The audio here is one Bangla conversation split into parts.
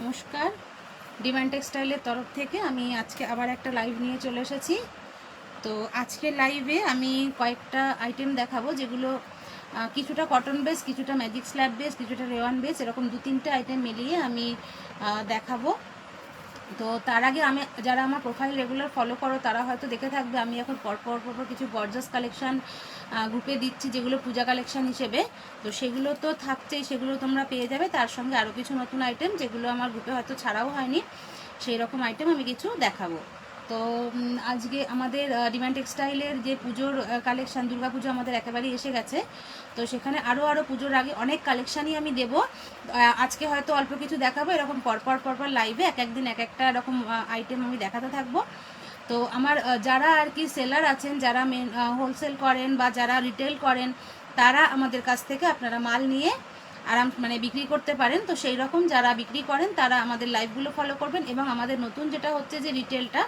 নমস্কার, ডিমান্ড টেক্সটাইলের তরফ থেকে আমি আজকে আবার একটা লাইভ নিয়ে চলে এসেছি। তো আজকের লাইভে আমি কয়েকটা আইটেম দেখাবো, যেগুলো কিছুটা কটন বেস, কিছুটা ম্যাজিক স্ল্যাব বেস, কিছুটা রেওয়ান বেস, এরকম 2-3টে আইটেম মিলিয়ে আমি দেখাবো। তো তার আগে আমি, যারা আমার প্রোফাইল রেগুলার ফলো করো তারা হয়তো দেখে থাকবে আমি এখন পরপর কিছু গর্জাস কালেকশান গ্রুপে দিচ্ছি, যেগুলো পূজা কালেকশান হিসেবে। তো সেগুলো তো থাকছেই, সেগুলো তোমরা পেয়ে যাবে। তার সঙ্গে আরও কিছু নতুন আইটেম যেগুলো আমার গ্রুপে হয়তো ছাড়াও হয়নি, সেই রকম আইটেম আমি কিছু দেখাবো। তো আজকে আমাদের ডিমান্ড টেক্সটাইলের যে পুজোর কালেকশান, দুর্গাপুজো আমাদের একেবারেই এসে গেছে। তো সেখানে আরও পুজোর আগে অনেক কালেকশানই আমি দেবো। আজকে হয়তো অল্প কিছু দেখাবো, এরকম পরপর লাইভে এক একদিন এক একটা এরকম আইটেম আমি দেখাতে থাকবো। তো আমার যারা আর কি সেলার আছেন, যারা মেন হোলসেল করেন বা যারা রিটেল করেন, তারা আমাদের কাছ থেকে আপনারা মাল নিয়ে বিক্রি করতে পারেন। তো সেই রকম যারা বিক্রি করেন তারা আমাদের লাইভগুলো ফলো করবেন। এবং আমাদের নতুন যেটা হচ্ছে যে রিটেলটা,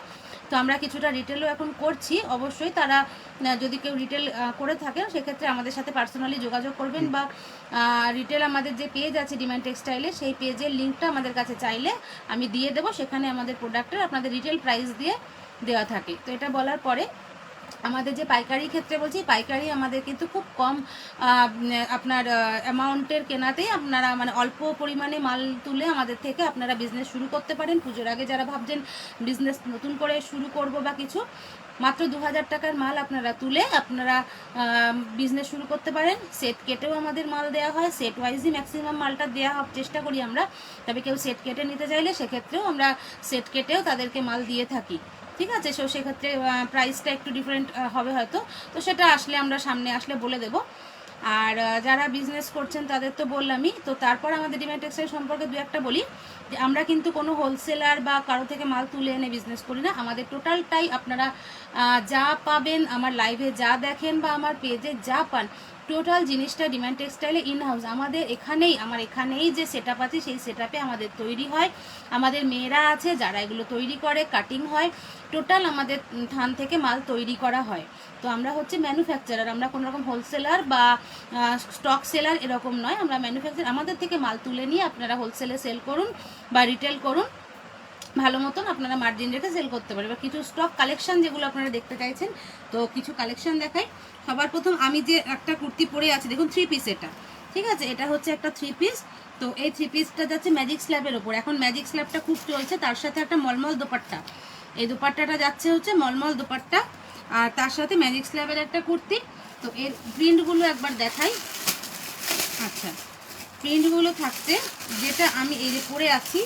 তো আমরা কিছুটা রিটেলও এখন করছি। অবশ্যই তারা যদি কেউ রিটেল করে থাকেন, সেক্ষেত্রে আমাদের সাথে পার্সোনালি যোগাযোগ করবেন, বা রিটেল আমাদের যে পেজ আছে ডিমান্ড টেক্সটাইলে, সেই পেজের লিঙ্কটা আমাদের কাছে চাইলে আমি দিয়ে দেবো। সেখানে আমাদের প্রোডাক্টের আপনাদের রিটেল প্রাইস দিয়ে দেওয়া থাকে। তো এটা বলার পরে আমাদের যে পাইকারি ক্ষেত্রে বলছি, পাইকারি আমাদের কিন্তু খুব কম আপনার অ্যামাউন্টের কেনাতেই আপনারা অল্প পরিমাণে মাল তুলে আমাদের থেকে আপনারা বিজনেস শুরু করতে পারেন। পুজোর আগে যারা ভাবছেন বিজনেস নতুন করে শুরু করব বা কিছু, মাত্র 2000 টাকার মাল আপনারা তুলে আপনারা বিজনেস শুরু করতে পারেন। সেট কেটেও আমাদের মাল দেওয়া হয়, সেট ওয়াইজই ম্যাক্সিমাম মালটা দেওয়া চেষ্টা করি আমরা। তবে কেউ সেট কেটে নিতে চাইলে সেক্ষেত্রেও আমরা সেট কেটেও তাদেরকে মাল দিয়ে থাকি। ঠিক আছে, সো সেক্ষেত্রে প্রাইসটা একটু ডিফারেন্ট হবে হয়তো। তো সেটা আসলে আমরা সামনে আসলে বলে দেবো। আর যারা বিজনেস করছেন তাদের তো বললামই। তো তারপর আমাদের ডিমান্ড টেক্সটাইল সম্পর্কে দু একটা বলি, যে আমরা কিন্তু কোনো হোলসেলার বা কারো থেকে মাল তুলে এনে বিজনেস করি না। আমাদের টোটালটাই আপনারা যা পাবেন, আমার লাইভে যা দেখেন বা আমার পেজে যা পান, টোটাল জিনিসটা ডিমান্ড টেক্সটাইলে ইন হাউস আমাদের এখানেই যে সেট আপ আছে, সেই সেট আপে আমাদের তৈরি হয়। আমাদের মেয়েরা আছে যারা এগুলো তৈরি করে, কাটিং হয়, টোটাল আমাদের থান থেকে মাল তৈরি করা হয়। তো আমরা হচ্ছে ম্যানুফ্যাকচারার, আমরা কোনো রকম হোলসেলার বা স্টক সেলার এরকম নয়। আমরা ম্যানুফ্যাকচার, আমাদের থেকে মাল তুলে নিয়ে আপনারা হোলসেলে সেল করুন বা রিটেল করুন, ভালো মতন আপনারা মার্জিন রেখে সেল করতে পারেন। বা কিছু স্টক কালেকশন যেগুলো আপনারা দেখতে চাইছেন, তো কিছু কালেকশন দেখাই। সবার প্রথম আমি যে একটা কুর্তি পরে আছি, দেখুন 3 পিস এটা, ঠিক আছে, এটা হচ্ছে একটা 3 পিস। তো এই 3 পিসটা যাচ্ছে ম্যাজিক স্ল্যাবের ওপর। এখন ম্যাজিক স্ল্যাবটা খুব চলছে, তার সাথে একটা মলমল দোপাট্টা। এই দোপাট্টাটা যাচ্ছে হচ্ছে মলমল দোপাট্টা, আর তার সাথে ম্যাজিক স্ল্যাবের একটা কুর্তি। তো এর প্রিন্টগুলো একবার দেখাই। আচ্ছা, প্রিন্টগুলো থাকছে, যেটা আমি এই যে পরে আছি,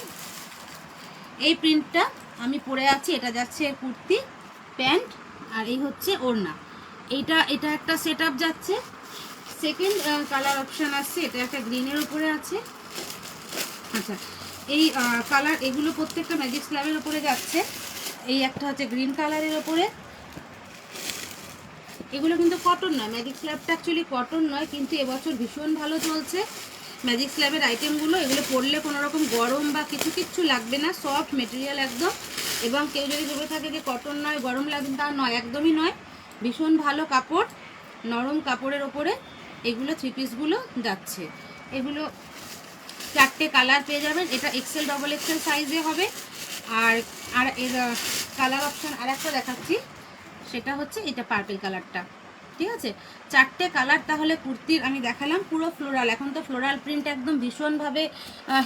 এই প্রিন্টটা আমি পরে আছি, এটা যাচ্ছে কুর্তি, প্যান্ট, আর এই হচ্ছে ওড়না। এটা একটা সেট আপ যাচ্ছে। সেকেন্ড কালার অপশান আসছে, এটা একটা গ্রিনের উপরে আছে। আচ্ছা, এই কালার, এগুলো প্রত্যেকটা ম্যাজিক স্ল্যাবের উপরে যাচ্ছে। এই একটা হচ্ছে গ্রিন কালারের ওপরে। এগুলো কিন্তু কটন নয়, ম্যাজিক স্ল্যাবটা অ্যাকচুয়ালি কটন নয়, কিন্তু এবছর ভীষণ ভালো চলছে ম্যাজিক স্ল্যাবের আইটেমগুলো। এগুলো পরলে কোনো রকম গরম বা কিছু লাগবে না, সফট মেটেরিয়াল একদম। এবং কেউ যদি ভেবে থাকে যে কটন নয়, গরম লাগবে, তা নয়, একদমই নয়। ভীষণ ভালো কাপড়, নরম কাপড়ের ওপরে এগুলো 3 পিসগুলো যাচ্ছে। এগুলো 4টে কালার পেয়ে যাবেন। এটা এক্সেল, ডবল এক্সেল সাইজে হবে। আর আর এর কালার অপশান আর একটা দেখাচ্ছি, সেটা হচ্ছে এটা পার্পল কালারটা। ঠিক আছে, 4টে কালার তাহলে কুর্তির আমি দেখালাম। পুরো ফ্লোরাল, এখন তো ফ্লোরাল প্রিন্ট একদম ভীষণভাবে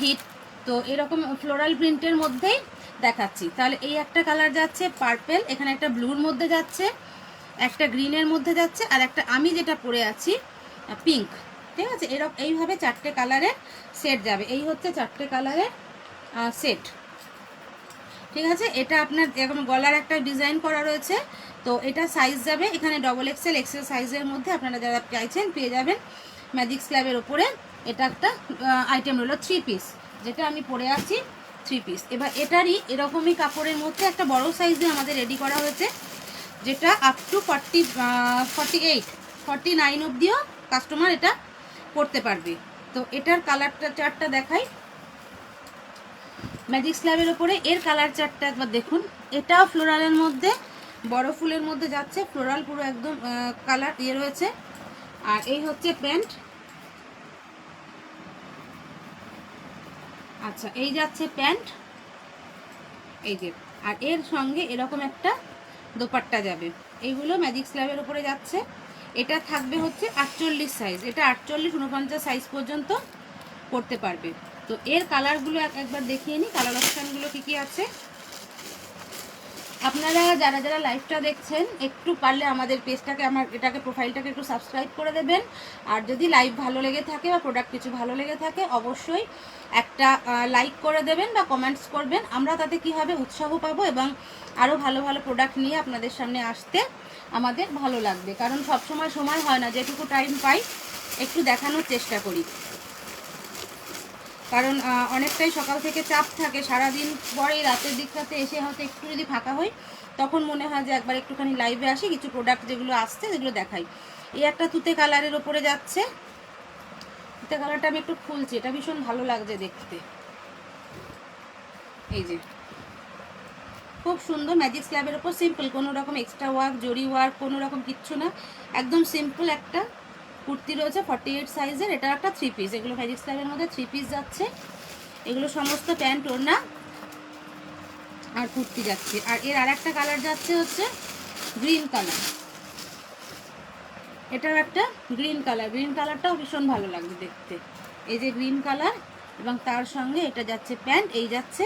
হিট। তো এরকম ফ্লোরাল প্রিন্টের মধ্যেই দেখাচ্ছি। তাহলে এই একটা কালার যাচ্ছে পার্পল, এখানে একটা ব্লুর মধ্যে যাচ্ছে, একটা গ্রিনের মধ্যে যাচ্ছে, আর একটা আমি যেটা পরে আছি পিঙ্ক। ঠিক আছে, এইভাবে 4টে কালারের সেট যাবে। এই হচ্ছে 4টে কালারের সেট। ঠিক আছে, এটা আপনার এরকম গলার একটা ডিজাইন করা রয়েছে। তো এটা সাইজ যাবে এখানে ডবল এক্সেল, এক্সেল সাইজের মধ্যে আপনারা যারা চাইছেন পেয়ে যাবেন ম্যাজিক স্ল্যাবের ওপরে। এটা একটা আইটেম হলো 3 পিস, যেটা আমি পরে আছি 3 পিস। এবার এটারই এরকমই কাপড়ের মধ্যে একটা বড় সাইজে আমাদের রেডি করা হয়েছে, যেটা আপ টু 48 49 অবধিও কাস্টমার এটা পরতে পারবে। তো এটার কালারটা চারটা দেখাই ম্যাজিক স্ল্যাবের ওপরে। এর কালার চারটা একবার দেখুন। এটাও ফ্লোরালের মধ্যে, বড় ফুলের মধ্যে যাচ্ছে, ফ্লোরাল পুরো একদম কালার ইয়ে রয়েছে। আর এই হচ্ছে প্যান্ট, আচ্ছা, এই যাচ্ছে প্যান্ট, এই যে, আর এর সঙ্গে এরকম একটা দোপাট্টা যাবে। এইগুলো ম্যাজিক স্ল্যাবের উপরে যাচ্ছে। এটা থাকবে হচ্ছে 48 সাইজ, এটা 48 49 সাইজ পর্যন্ত করতে পারবে। তো এর কালারগুলো একবার দেখিয়ে নিই, কালার অপশানগুলো কী কী আছে। আপনারা যারা যারা লাইভটা দেখছেন একটু পারলে আমাদের পেজটাকে, এটাকে প্রোফাইলটাকে একটু সাবস্ক্রাইব করে দেবেন। আর যদি লাইভ ভালো লেগে থাকে বা প্রোডাক্ট কিছু ভালো লেগে থাকে অবশ্যই একটা লাইক করে দেবেন বা কমেন্টস করবেন। আমরা তাতে কী হবে, উৎসাহ পাবো এবং আরও ভালো ভালো প্রোডাক্ট নিয়ে আপনাদের সামনে আসতে আমাদের ভালো লাগবে। কারণ সবসময় সময় হয় না, যেটুকু টাইম পাই একটু দেখানোর চেষ্টা করি। কারণ অনেকটাই সকাল থেকে চাপ থাকে, সারাদিন পরে রাতের দিকটাতে এসে হয়তো একটু যদি ফাঁকা হই তখন মনে হয় যে একবার একটুখানি লাইভে আসি, কিছু প্রোডাক্ট যেগুলো আসছে সেগুলো দেখাই। এই একটা তুতে কালারের ওপরে যাচ্ছে, তুতে কালারটা আমি একটু খুলছি, এটা ভীষণ ভালো লাগছে দেখতে। এই যে খুব সুন্দর ম্যাজিক স্ল্যাবের ওপর, সিম্পল, কোনো রকম এক্সট্রা ওয়ার্ক, জরি ওয়ার্ক, কোনো রকম কিচ্ছু না, একদম সিম্পল একটা কুর্তি রয়েছে 48 সাইজের। এটা একটা 3 পিস, এগুলো ম্যাজিক স্ল্যাবের মধ্যে 3 পিস যাচ্ছে। এগুলো সমস্ত প্যান্ট, ওড়না আর কুর্তি যাচ্ছে। আর এর আরেকটা কালার যাচ্ছে হচ্ছে গ্রিন কালার, এটাও একটা গ্রিন কালার, গ্রিন কালারটাও ভীষণ ভালো লাগবে দেখতে। এই যে গ্রিন কালার, এবং তার সঙ্গে এটা যাচ্ছে প্যান্ট, এই যাচ্ছে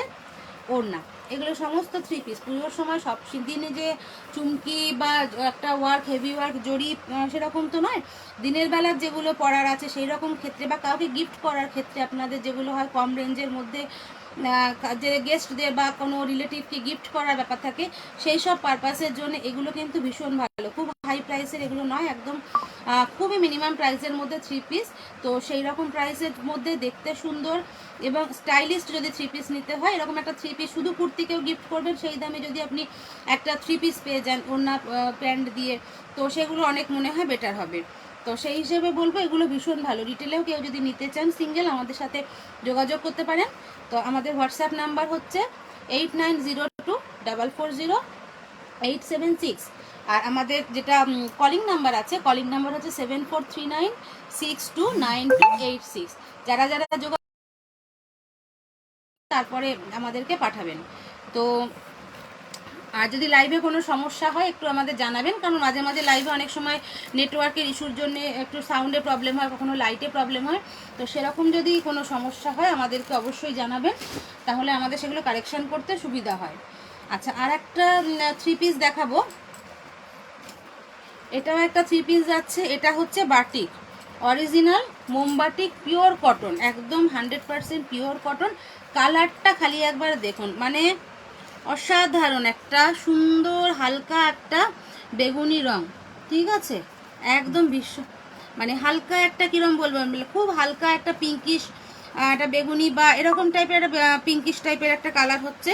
ওড়না। এগুলো সমস্ত 3 পিস। পুজোর সময় সব দিনে যে চুমকি বা একটা ওয়ার্ক, হেভি ওয়ার্ক, জড়ি সেরকম তো নয়, দিনের বেলার যেগুলো পরার আছে সেই রকম ক্ষেত্রে বা কাউকে গিফট করার ক্ষেত্রে আপনাদের যেগুলো হয় কম রেঞ্জের মধ্যে, যে গেস্টদের বা কোনো রিলেটিভকে গিফট করার ব্যাপার থাকে, সেই সব পারপাসের জন্য এগুলো কিন্তু ভীষণ ভালো। খুব হাই প্রাইসের এগুলো নয়, একদম খুবই মিনিমাম প্রাইসের মধ্যে 3 পিস। তো সেই রকম প্রাইসের মধ্যে দেখতে সুন্দর এবং স্টাইলিশ যদি 3 পিস নিতে হয়, এরকম একটা 3 পিস শুধু কুর্তিকেও গিফট করবেন সেই দামে যদি আপনি একটা 3 পিস পেয়ে যান ওড়না প্যান্ট দিয়ে, তো সেগুলো অনেক মনে হয় বেটার হবে। তো সেই হিসেবে বলবো এগুলো ভীষণ ভালো। রিটেলেও কেউ যদি নিতে চান সিঙ্গেল, আমাদের সাথে যোগাযোগ করতে পারেন। তো আমাদের হোয়াটসঅ্যাপ নাম্বার হচ্ছে 8902400876। আর আমাদের যেটা কলিং নাম্বার আছে, কলিং নাম্বার হচ্ছে 7439629286। যারা যারা যোগাযোগ তারপরে আমাদেরকে পাঠাবেন। তো আর যদি লাইভে কোনো সমস্যা হয় একটু আমাদের জানাবেন, কারণ মাঝে মাঝে লাইভে অনেক সময় নেটওয়ার্কের ইস্যুর জন্য একটু সাউন্ডে প্রবলেম হয়, কখনো লাইটে প্রবলেম হয়। তো সেরকম যদি কোনো সমস্যা হয় আমাদেরকে অবশ্যই জানাবেন, তাহলে আমাদের সেগুলো কারেকশান করতে সুবিধা হয়। আচ্ছা, আর একটা 3 পিস দেখাবো, এটাও একটা 3 পিস যাচ্ছে। এটা হচ্ছে বাটিক, অরিজিনাল মোমবাটিক, পিওর কটন, একদম 100% পিওর কটন। কালারটা খালি একবার দেখুন, মানে অসাধারণ একটা সুন্দর হালকা একটা বেগুনি রং, ঠিক আছে, একদম মানে হালকা একটা কীরকম বলবো, খুব হালকা একটা পিঙ্কিশ, একটা বেগুনি বা এরকম টাইপের একটা পিঙ্কিশ টাইপের একটা কালার হচ্ছে,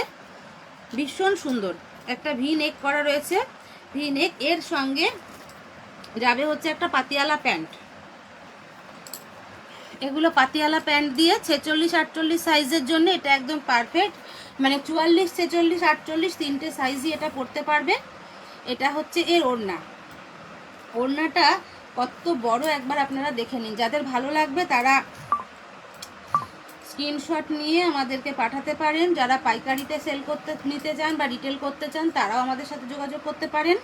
ভীষণ সুন্দর। একটা ভি নেক করা রয়েছে, ভি নেক, এর সঙ্গে যাবে হচ্ছে একটা পাতিয়ালা প্যান্ট। এগুলো পাতিয়ালা প্যান্ট দিয়ে 46-48 সাইজের জন্য এটা একদম পারফেক্ট, মানে 44, 46, 48 তিনটে সাইজই এটা পরতে পারবে। এটা হচ্ছে এর ওড়না, ওড়নাটা কত বড় একবার আপনারা দেখে নিন। যাদের ভালো লাগবে তারা স্ক্রিনশট নিয়ে আমাদেরকে পাঠাতে পারেন। যারা পাইকারিতে সেল করতে নিতে চান বা রিটেল করতে চান তারাও আমাদের সাথে যোগাযোগ করতে পারেন।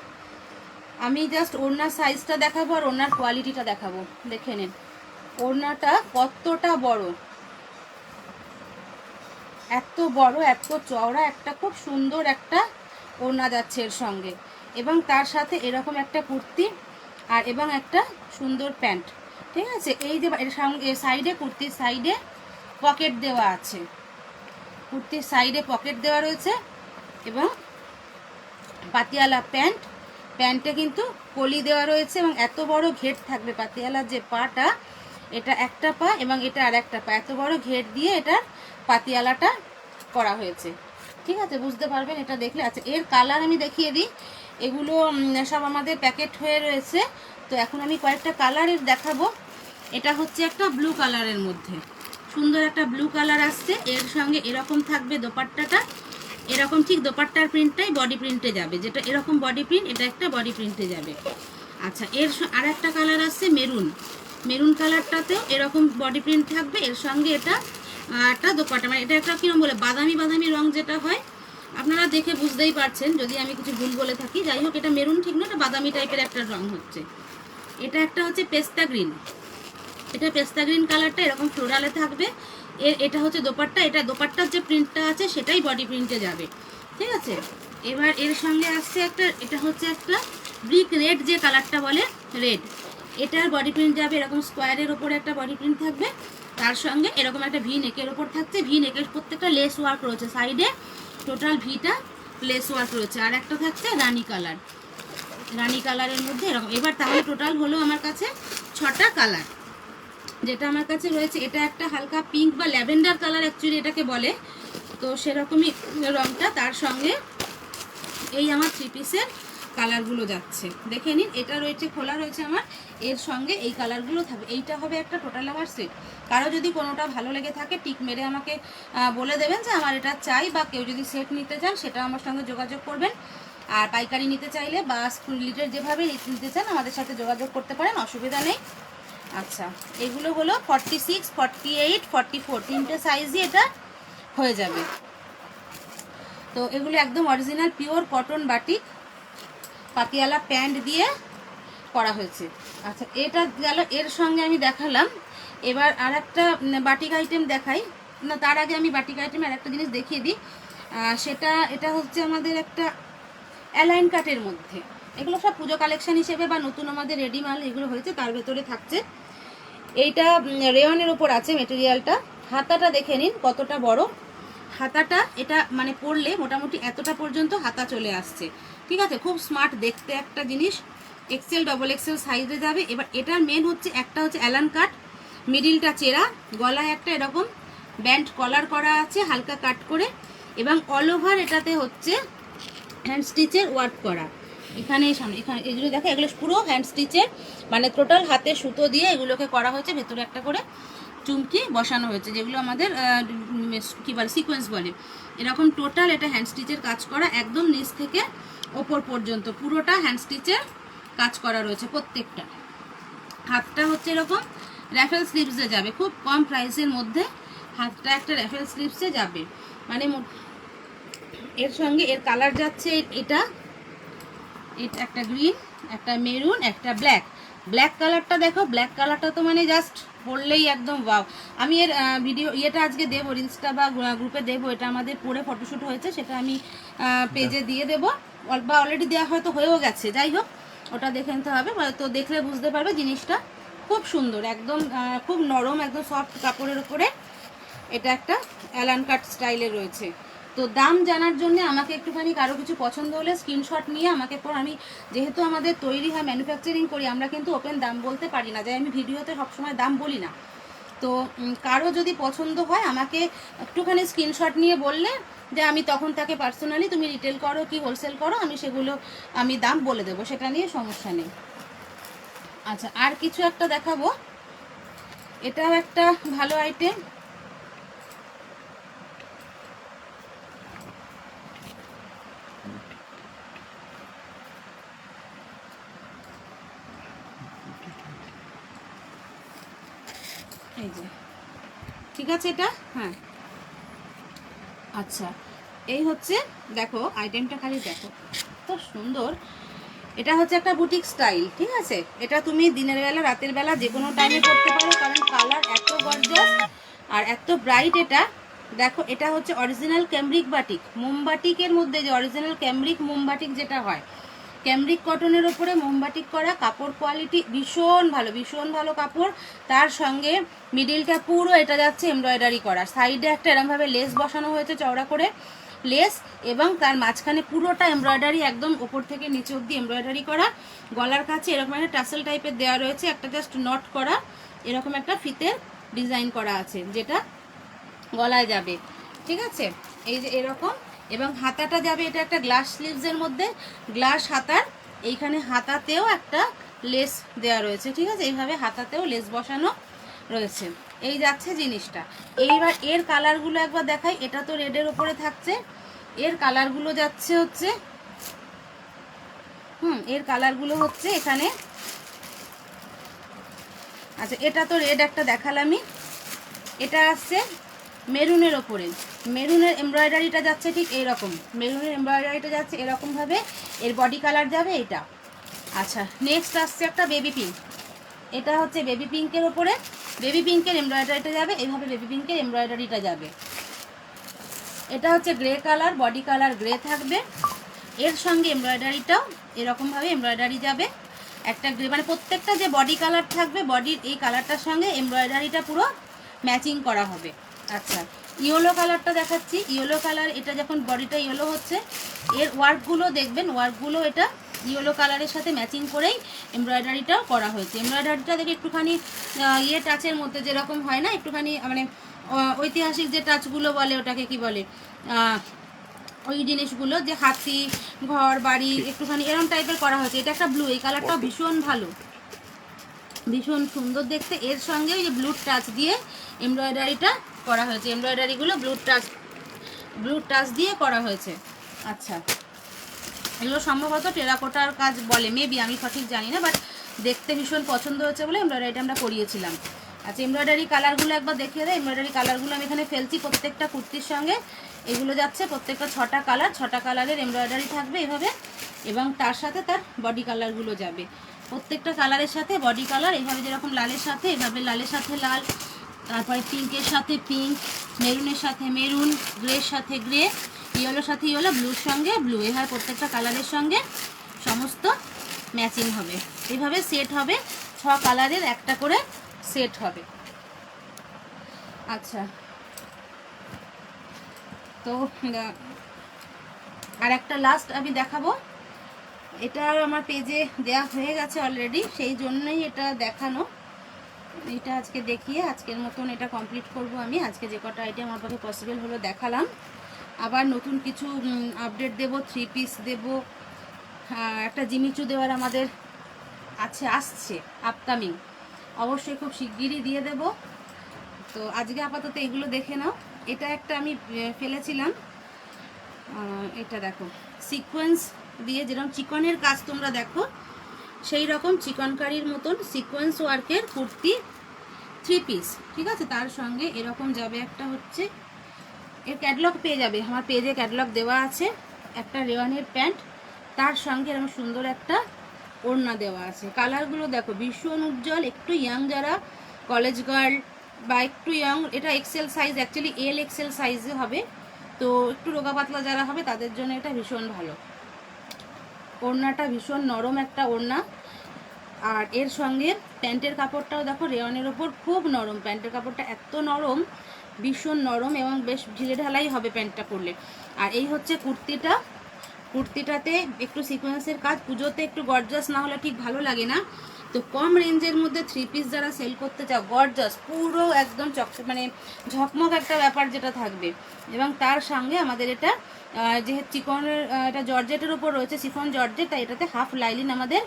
আমি জাস্ট ওড়নার সাইজটা দেখাবো আর ওড়নার কোয়ালিটিটা দেখাবো, দেখে নিন ওড়নাটা কতটা বড়, এত বড়, এত চওড়া, একটা খুব সুন্দর একটা ওড়না যাচ্ছে এর সঙ্গে, এবং তার সাথে এরকম একটা কুর্তি আর এবং একটা সুন্দর প্যান্ট, ঠিক আছে। এই যে এর সঙ্গে সাইডে, কুর্তির সাইডে পকেট দেওয়া আছে, কুর্তির সাইডে পকেট দেওয়া রয়েছে, এবং পাতিয়ালা প্যান্ট, প্যান্টে কিন্তু কলি দেওয়া রয়েছে, এবং এত বড় ঘের থাকবে পাতিয়ালার যে পাটা, এটা একটা পা এবং এটা আর একটা পা, এত বড় ঘের দিয়ে এটার পাতিয়ালাটা করা হয়েছে, ঠিক আছে, বুঝতে পারবেন এটা দেখলে। আচ্ছা, এর কালার আমি দেখিয়ে দিই, এগুলো সব আমাদের প্যাকেট হয়ে রয়েছে, তো এখন আমি কয়েকটা কালারের দেখাবো। এটা হচ্ছে একটা ব্লু কালারের মধ্যে, সুন্দর একটা ব্লু কালার আসছে, এর সঙ্গে এরকম থাকবে দোপাট্টাটা, এরকম ঠিক দোপাট্টার প্রিন্টটাই বডি প্রিন্টে যাবে, যেটা এরকম বডি প্রিন্ট, এটা একটা বডি প্রিন্টে যাবে। আচ্ছা, এর আর একটা কালার আসছে মেরুন, মেরুন কালারটাতেও এরকম বডি প্রিন্ট থাকবে, এর সঙ্গে এটা একটা দোপাট্টা, মানে এটা একটা কিরকম বলে বাদামি বাদামি রং যেটা হয়, আপনারা দেখে বুঝতেই পারছেন যদি আমি কিছু ভুল বলে থাকি। যাই হোক, এটা মেরুন ঠিক না, এটা বাদামি টাইপের একটা রং হচ্ছে। এটা একটা হচ্ছে পেস্তা গ্রিন, এটা পেস্তা গ্রিন কালারটা এরকম ফ্লোরালে থাকবে। এটা হচ্ছে দোপাট্টা, এটা দোপাট্টার যে প্রিন্টটা আছে সেটাই বডি প্রিন্টে যাবে, ঠিক আছে। এবার এর সঙ্গে আসছে একটা, এটা হচ্ছে একটা ব্রিক রেড যে কালারটা বলে রেড, এটার বডি প্রিন্ট যাবে এরকম স্কোয়ারের ওপরে একটা বডি প্রিন্ট থাকবে, তার সঙ্গে এরকম একটা ভি নেকের ওপর থাকছে, ভি নেকের প্রত্যেকটা লেস ওয়ার্ক রয়েছে, সাইডে টোটাল ভিটা লেস ওয়ার্ক রয়েছে। আর একটা থাকছে রানী কালার, রানী কালারের মধ্যে এরকম। এবার তাহলে টোটাল হলো আমার কাছে 6টা কালার যেটা আমার কাছে রয়েছে। এটা একটা হালকা পিঙ্ক বা ল্যাভেন্ডার কালার অ্যাকচুয়ালি এটাকে বলে, তো সেরকমই রংটা। তার সঙ্গে এই আমার 3 পিসের কালারগুলো যাচ্ছে, দেখে নিন। এটা রয়েছে খোলা রয়েছে আমার, এর সঙ্গে এই কালারগুলো থাকবে। এইটা হবে একটা টোটাল আমার সেট। কারো যদি কোনোটা ভালো লেগে থাকে টিক মেরে আমাকে বলে দেবেন যে আমার এটা চাই, বা কেউ যদি সেট নিতে চান সেটা আমার সঙ্গে যোগাযোগ করবেন। আর পাইকারি নিতে চাইলে বা স্কুল লিটার যেভাবে নিতে চান আমাদের সাথে যোগাযোগ করতে পারেন, অসুবিধা নেই। আচ্ছা, এগুলো হলো 46, 48, 44 তিনটে সাইজই এটা হয়ে যাবে। তো এগুলো একদম original pure cotton batik, Patiala pant দিয়ে করা হয়েছে। আচ্ছা, এটা গেল, এর সঙ্গে আমি দেখালাম। এবার আর একটা বাটিক আইটেম দেখাই না, তার আগে আমি বাটিক আইটেম আর একটা জিনিস দেখিয়ে দিই। সেটা এটা হচ্ছে আমাদের একটা অ্যালাইন কাটের মধ্যে, এগুলো সব পুজো কালেকশন হিসেবে বা নতুন আমাদের রেডি মাল এগুলো হয়েছে, তার ভেতরে থাকছে। এইটা রেয়নের উপর আছে মেটেরিয়ালটা। হাতাটা দেখে নিন কতটা বড় হাতাটা, এটা মানে পরলে মোটামুটি এতটা পর্যন্ত হাতা চলে আসছে, ঠিক আছে। খুব স্মার্ট দেখতে একটা জিনিস, এক্সেল ডবল এক্সেল সাইজে যাবে। এবার এটার মেন হচ্ছে একটা হচ্ছে অ্যালান কাট, মিডিলটা চেরা, গলায় একটা এরকম ব্যান্ড কলার করা আছে হালকা কাট করে, এবং অল ওভার এটাতে হচ্ছে হ্যান্ড স্টিচের ওয়ার্ক করা। এখানে সামনে এখানে এগুলো দেখো, এগুলো পুরো হ্যান্ড স্টিচের, মানে টোটাল হাতে সুতো দিয়ে এগুলোকে করা হয়েছে, ভেতরে একটা করে চুমকি বসানো হয়েছে, যেগুলো আমাদের কী বলে সিকোয়েন্স বলে। এরকম টোটাল এটা হ্যান্ড স্টিচের কাজ করা, একদম নিচ থেকে ওপর পর্যন্ত পুরোটা হ্যান্ড স্টিচের কাজ করা রয়েছে প্রত্যেকটা। হাতটা হচ্ছে এরকম র্যাফেল স্লিভসে যাবে, খুব কম প্রাইসের মধ্যে হাতটা একটা র্যাফেল স্লিভসে যাবে। মানে এর সঙ্গে এর কালার যাচ্ছে এটা, এটা একটা গ্রিন, একটা মেরুন, একটা ব্ল্যাক। ব্ল্যাক কালারটা দেখো, ব্ল্যাক কালারটা তো মানে জাস্ট পরলেই একদম ওয়াও। আমি এর ভিডিও ইয়েটা আজকে দেবো, রিলসটা বা গ্রুপে দেবো, এটা আমাদের পরে ফটোশ্যুট হয়েছে, সেটা আমি পেজে দিয়ে দেবো, বা অলরেডি দেওয়া হয়তো হয়েও গেছে। যাই হোক, ওটা দেখে নিতে হবে, তো দেখলে বুঝতে পারবে জিনিসটা খুব সুন্দর, একদম খুব নরম, একদম সফট কাপড়ের উপরে এটা একটা অ্যালান কাট স্টাইলে রয়েছে। তো দাম জানার জন্য আমাকে একটুখানি কারো কিছু পছন্দ হলে স্ক্রিনশট নিয়ে আমাকে পর, আমি যেহেতু আমাদের তৈরি হয় ম্যানুফ্যাকচারিং করি, আমরা কিন্তু ওপেন দাম বলতে পারি না, যাই আমি ভিডিওতে সবসময় দাম বলি না। তো কারো যদি পছন্দ হয় আমাকে একটুখানি স্ক্রিনশট নিয়ে বললে যে আমি তখন তাকে পার্সোনালি, তুমি রিটেল করো কি হোলসেল করো, আমি সেগুলো আমি দাম বলে দেবো, সেটা নিয়ে সমস্যা নেই। আচ্ছা, আর কিছু একটা দেখাবো, এটাও একটা ভালো আইটেম। এই যে, ঠিক আছে এটা, হ্যাঁ। আচ্ছা, এই হচ্ছে, দেখো আইটেমটা খালি দেখো, তো সুন্দর। এটা হচ্ছে একটা বুটিক স্টাইল, ঠিক আছে। এটা তুমি দিনের বেলা রাতের বেলা যে কোনো টাইমে পরতে পারো, কারণ কালার এত গর্জাস আর এত ব্রাইট। এটা দেখো, এটা হচ্ছে অরিজিনাল ক্যামব্রিক বাটিক, মোমবাটিকের মধ্যে যে অরিজিনাল ক্যামব্রিক মোমবাটিক যেটা হয়, ক্যামব্রিক কটনের ওপরে মোমবাটিক করা, কাপড় কোয়ালিটি ভীষণ ভালো, ভীষণ ভালো কাপড়। তার সঙ্গে মিডিলটা পুরো এটা যাচ্ছে এমব্রয়ডারি করা, সাইডে একটা এরমভাবে লেস বসানো হয়েছে চওড়া করে লেস, এবং তার মাঝখানে পুরোটা এমব্রয়ডারি, একদম ওপর থেকে নিচে অবধি এমব্রয়ডারি করা। গলার কাছে এরকম একটা টাসেল টাইপের দেওয়া রয়েছে, একটা জাস্ট নট করা এরকম একটা ফিতের ডিজাইন করা আছে, যেটা গলায় যাবে, ঠিক আছে। এই যে এরকম, এবং হাতাটা যাবে এটা একটা গ্লাস স্লিভসের মধ্যে, গ্লাস হাতার, এইখানে হাতাতেও একটা লেস দেওয়া রয়েছে, ঠিক আছে। এইভাবে হাতাতেও লেস বসানো রয়েছে, এই যাচ্ছে জিনিসটা। এইবার এর কালারগুলো একবার দেখাই, এটা তো রেডের ওপরে থাকছে, এর কালারগুলো যাচ্ছে হচ্ছে এর কালারগুলো হচ্ছে এখানে। আচ্ছা, এটা তো রেড একটা দেখালামই, এটা আসছে মেরুনের ওপরে। মেরুনের এমব্রয়ডারিটা যাচ্ছে ঠিক এইরকম, মেরুনের এমব্রয়ডারিটা যাচ্ছে এরকমভাবে, এর বডি কালার যাবে এটা। আচ্ছা, নেক্সট আসছে একটা বেবি পিঙ্ক। এটা হচ্ছে বেবি পিঙ্কের ওপরে, বেবি পিঙ্কের এমব্রয়ডারিটা যাবে এইভাবে, বেবি পিঙ্কের এমব্রয়ডারিটা যাবে। এটা হচ্ছে grey colour, body colour grey থাকবে, এর সঙ্গে এমব্রয়ডারিটাও এরকমভাবে এমব্রয়ডারি যাবে একটা গ্রে, মানে প্রত্যেকটা যে বডি কালার থাকবে বডির এই কালারটার সঙ্গে এমব্রয়ডারিটা পুরো ম্যাচিং করা হবে। আচ্ছা, ইয়েলো কালারটা দেখাচ্ছি। ইয়েলো কালার, এটা যখন বডিটা ইয়েলো হচ্ছে এর ওয়ার্কগুলো দেখবেন, ওয়ার্কগুলো এটা ইয়েলো কালারের সাথে ম্যাচিং করেই এমব্রয়ডারিটাও করা হয়েছে। এমব্রয়ডারিটা দেখে একটুখানি টাচের মধ্যে যেরকম হয় না, একটুখানি মানে ঐতিহাসিক যে টাচগুলো বলে ওটাকে কি বলে, ওই জিনিসগুলো যে হাতি ঘর বাড়ি একটুখানি এরকম টাইপের করা হয়েছে। এটা একটা ব্লু, এই কালারটাও ভীষণ ভালো, ভীষণ সুন্দর দেখতে। এর সঙ্গে ওই যে ব্লু টাচ দিয়ে এমব্রয়ডারিটা করা হয়েছে, এমব্রয়ডারিগুলো ব্লু টাচ দিয়ে করা হয়েছে। আচ্ছা, এগুলো সম্ভবত টেরাকোটার কাজ বলে, মেবি, আমি সঠিক জানি না, বাট দেখতে ভীষণ পছন্দ হয়েছে বলে এমব্রয়ডারিটা আমরা করিয়েছিলাম। আচ্ছা, এমব্রয়ডারি কালারগুলো একবার দেখিয়ে দেয়। এমব্রয়ডারি কালারগুলো আমি এখানে ফেলছি প্রত্যেকটা কুর্তির সঙ্গে, এগুলো যাচ্ছে প্রত্যেকটা 6টা কালার, 6টা কালারের এমব্রয়ডারি থাকবে এভাবে, এবং তার সাথে তার বডি কালারগুলো যাবে। প্রত্যেকটা কালারের সাথে বডি কালার এইভাবে, যেরকম লালের সাথে এভাবে লালের সাথে লাল, তারপরে পিঙ্কের সাথে পিঙ্ক, মেরুনের সাথে মেরুন, গ্রের সাথে গ্রে, ইয়েলোর সাথে ইয়েলো, ব্লুর সঙ্গে ব্লু, এভাবে প্রত্যেকটা কালারের সঙ্গে সমস্ত ম্যাচিং হবে। এইভাবে সেট হবে, 6 কালারের একটা করে সেট হবে। আচ্ছা, তো আর একটা লাস্ট আমি দেখাবো, এটা আমার পেজে দেয়া হয়ে গেছে অলরেডি, সেই জন্যই এটা দেখানো। এটা আজকে দেখিয়ে আজকের মতন এটা কমপ্লিট করব আমি। আজকে যে কটা আইটেম আমার পক্ষে পসিবল হলো দেখালাম। আবার নতুন কিছু আপডেট দেব, 3 পিস দেব, একটা জিমিচু দেওয়ার আমাদের আসছে আপকামিং, অবশ্যই খুব শিগগিরই দিয়ে দেব। তো আজকে আপাতত এগুলো দেখে নাও। এটা একটা আমি ফেলেছিলাম, এটা দেখো সিকোয়েন্স দিয়ে, যেরকম চিকনের কাজ তোমরা দেখো সেই রকম চিকনকারির মতন সিকোয়েন্স ওয়ার্কের কুর্তি 3 পিস, ঠিক আছে। তার সঙ্গে এরকম যাবে একটা হচ্ছে, এর ক্যাটালগ পেয়ে যাবে আমার পেজে, ক্যাটালগ দেওয়া আছে। একটা রেওয়ানের প্যান্ট, তার সঙ্গে এরকম সুন্দর একটা ওড়না দেওয়া আছে। কালারগুলো দেখো ভীষণ উজ্জ্বল, একটু ইয়াং যারা কলেজ গার্ল বা একটু ইয়াং, এটা XL size, actually L XL সাইজে হবে, তো একটু রোগা পাতলা যারা হবে তাদের জন্য এটা ভীষণ ভালো। ওড়নাটা ভীষণ নরম একটা ওড়না, আর এর সঙ্গে প্যান্টের কাপড়টাও দেখো রেওয়ানের ওপর খুব নরম, প্যান্টের কাপড়টা এত নরম, ভীষণ নরম, এবং বেশ ঢিলে ঢালাই হবে প্যান্টটা পরলে। আর এই হচ্ছে কুর্তিটা, কুর্তিটাতে একটু সিকোয়েন্সের কাজ, পুজোতে একটু গর্জাস না হলে ঠিক ভালো লাগে না। তো কম রেঞ্জের মধ্যে 3 পিস যারা সেল করতে চাও, গর্জাস পুরো একদম মানে ঝকমক একটা ব্যাপার যেটা থাকবে, এবং তার সঙ্গে আমাদের এটা যেহেতু চিকনের এটা জর্জেটের উপর রয়েছে, শিফন জর্জেট, তাই এটাতে হাফ লাইলিন আমাদের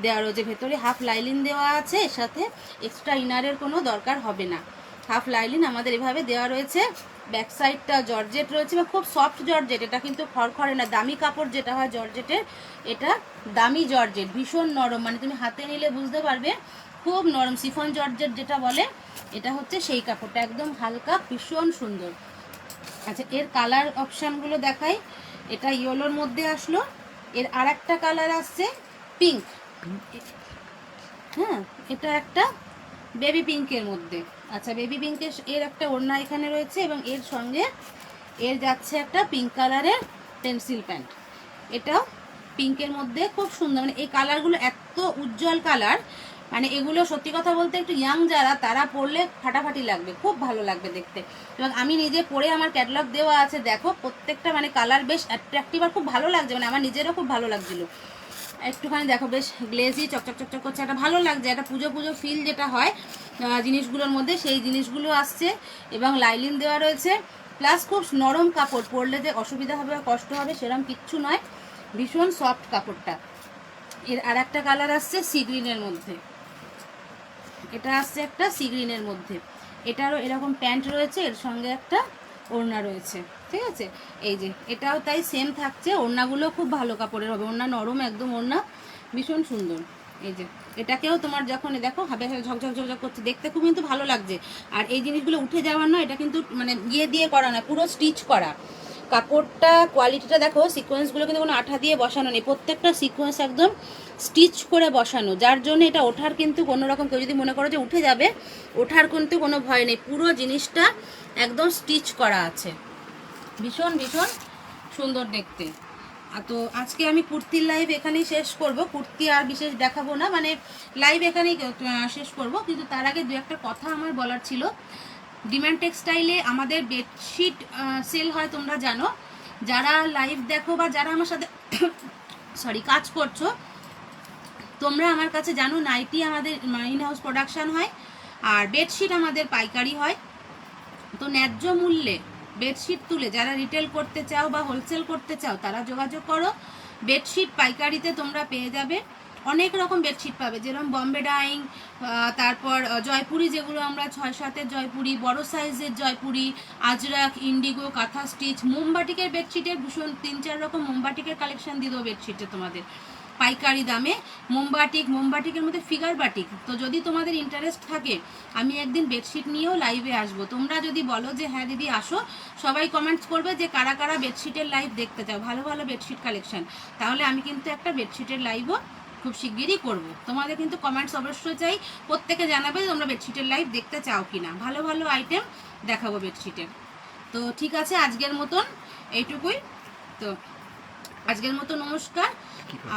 দেওয়া রয়েছে, ভেতরে হাফ লাইলিন দেওয়া আছে, এর সাথে এক্সট্রা ইনারের কোনো দরকার হবে না। হাফ লাইলিন আমাদের এভাবে দেওয়া রয়েছে, ব্যাক সাইডটা জর্জেট রয়েছে, বা খুব সফট জর্জেট, এটা কিন্তু খড়খড়ে না, দামি কাপড় যেটা হয় জর্জেটের, এটা দামি জর্জেট, ভীষণ নরম, মানে তুমি হাতে নিলে বুঝতে পারবে খুব নরম, শিফন জর্জেট যেটা বলে, এটা হচ্ছে সেই কাপড়টা, একদম হালকা, ভীষণ সুন্দর। আচ্ছা, এর কালার অপশানগুলো দেখাই। এটা ইয়েলোর মধ্যে আসলো, এর আর একটা কালার আসছে পিঙ্ক, হ্যাঁ, এটা একটা বেবি পিঙ্কের মধ্যে। আচ্ছা, বেবি পিঙ্কের এর একটা ওড়না এখানে রয়েছে, এবং এর সঙ্গে এর যাচ্ছে একটা পিঙ্ক কালারের পেন্সিল প্যান্ট, এটাও পিঙ্কের মধ্যে খুব সুন্দর, মানে এই কালারগুলো এত উজ্জ্বল কালার, মানে এগুলো সত্যি কথা বলতে একটু ইয়াং যারা তারা পরলে ফাটাফাটি লাগবে, খুব ভালো লাগবে দেখতে। এবং আমি নিজে পরে আমার ক্যাটালগ দেওয়া আছে, দেখো প্রত্যেকটা মানে কালার বেশ অ্যাট্রাকটিভ আর খুব ভালো লাগছে, মানে আমার নিজেরও খুব ভালো লাগছিলো। একটুখানি দেখো বেশ গ্লেজি চকচক চকচক করছে, একটা ভালো লাগছে, একটা পুজো পুজো ফিল যেটা হয় জিনিসগুলোর মধ্যে, সেই জিনিসগুলো আসছে, এবং লাইলিন দেওয়া রয়েছে, প্লাস খুব নরম কাপড়, পরলে যে অসুবিধা হবে বা কষ্ট হবে সেরকম কিচ্ছু নয়, ভীষণ সফট কাপড়টা। এর আর একটা কালার আসছে সি গ্রিনের মধ্যে, এটা আসছে একটা সি গ্রিনের মধ্যে, এটারও এরকম প্যান্ট রয়েছে, এর সঙ্গে একটা ওড়না রয়েছে, ঠিক আছে। এই যে এটাও তাই সেম থাকছে, ওড়নাগুলো খুব ভালো কাপড়ের হবে, ওড়না নরম একদম, ওড়না ভীষণ সুন্দর। এই যে এটাকেও তোমার যখন দেখো হাবে ঝকঝক ঝকঝক করছে, দেখতে খুব কিন্তু ভালো লাগছে। আর এই জিনিসগুলো উঠে যাওয়ার নয়, এটা কিন্তু মানে ইয়ে দিয়ে করা নয়, পুরো স্টিচ করা। কাপড়টা কোয়ালিটিটা দেখো, সিকোয়েন্সগুলো কিন্তু কোনো আঠা দিয়ে বসানো নেই, প্রত্যেকটা সিকোয়েন্স একদম স্টিচ করে বসানো, যার জন্য এটা ওঠার কিন্তু কোনো রকম, কেউ যদি মনে করো যে উঠে যাবে, ওঠার কিন্তু কোনো ভয় নেই। পুরো জিনিসটা একদম স্টিচ করা আছে, ভীষণ ভীষণ সুন্দর দেখতে। তো আজকে আমি কুর্তির লাইভ এখানেই শেষ করব, কুর্তি আর বিশেষ দেখাবো না, মানে লাইভ এখানেই শেষ করব। কিন্তু তার আগে দু একটা কথা আমার বলার ছিল। ডিমান্ড টেক্সটাইলে আমাদের বেডশিট সেল হয়, তোমরা জানো। যারা লাইভ দেখো বা যারা আমার সাথে সরি কাজ করছো, তোমরা আমার কাছে জানো নাইটি আমাদের ইন হাউস প্রোডাকশান হয়, আর বেডশিট আমাদের পাইকারি হয়। তো ন্যায্য মূল্যে বেডশিট তুলে যারা রিটেল করতে চাও বা হোলসেল করতে চাও, তারা যোগাযোগ করো। বেডশিট পাইকারিতে তোমরা পেয়ে যাবে, অনেক রকম বেডশিট পাবে, যেরকম বম্বে ডাইং, তারপর জয়পুরি, যেগুলো আমরা 6-7-এর জয়পুরি, বড় সাইজের জয়পুরি, আজরাক, ইন্ডিগো, কাঁথা স্টিচ, মোমবাটিকের বেডশিটের ভীষণ 3-4 রকম মোমবাটিকের কালেকশন দিয়ে দেবো বেডশিটে তোমাদের পাইকারি দামে। মোমবাটিকের মধ্যে ফিগার বাটিক। তো যদি তোমাদের ইন্টারেস্ট থাকে, আমি একদিন বেডশিট নিয়েও লাইভে আসবো। তোমরা যদি বলো যে হ্যাঁ দিদি আসো, সবাই কমেন্টস করবে যে কারা কারা বেডশিটের লাইভ দেখতে চাও, ভালো ভালো বেডশিট কালেকশন, তাহলে আমি কিন্তু একটা বেডশিটের লাইভও খুব শিগগিরই করব। তোমাদের কিন্তু কমেন্টস অবশ্যই চাই, প্রত্যেকে জানাবে তোমরা বেডশিটের লাইভ দেখতে চাও কি না, ভালো ভালো আইটেম দেখাবো বেডশিটের। তো ঠিক আছে, আজকের মতন এইটুকুই। তো আজকের মতো নমস্কার।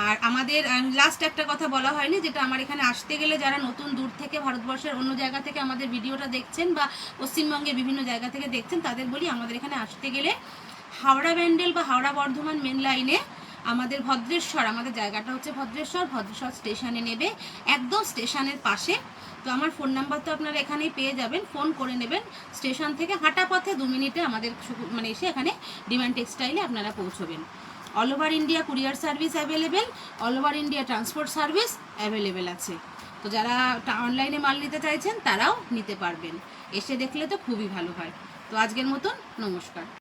আর আমাদের লাস্ট একটা কথা বলা হয়নি, যেটা আমার এখানে আসতে গেলে যারা নতুন দূর থেকে ভারতবর্ষের অন্য জায়গা থেকে আমাদের ভিডিওটা দেখছেন বা পশ্চিমবঙ্গের বিভিন্ন জায়গা থেকে দেখছেন, তাদের বলি আমাদের এখানে আসতে গেলে হাওড়া ব্যান্ডেল বা হাওড়া বর্ধমান মেন লাইনে আমাদের ভদ্রেশ্বর, আমাদের জায়গাটা হচ্ছে ভদ্রেশ্বর স্টেশনে নেবে, একদম স্টেশনের পাশে। তো আমার ফোন নাম্বার তো আপনারা এখানেই পেয়ে যাবেন, ফোন করে নেবেন। স্টেশন থেকে হাঁটা পথে 2 মিনিটে আমাদের মানে এসে এখানে ডিমান্ড টেক্সটাইলে আপনারা পৌঁছবেন। All over India courier service available, all over India transport service available আছে। তো যারা অনলাইনে মাল নিতে চাইছেন তারাও নিতে পারবেন, এসে দেখলে তো খুবই ভালো হয়। তো আজকের মতন নমস্কার।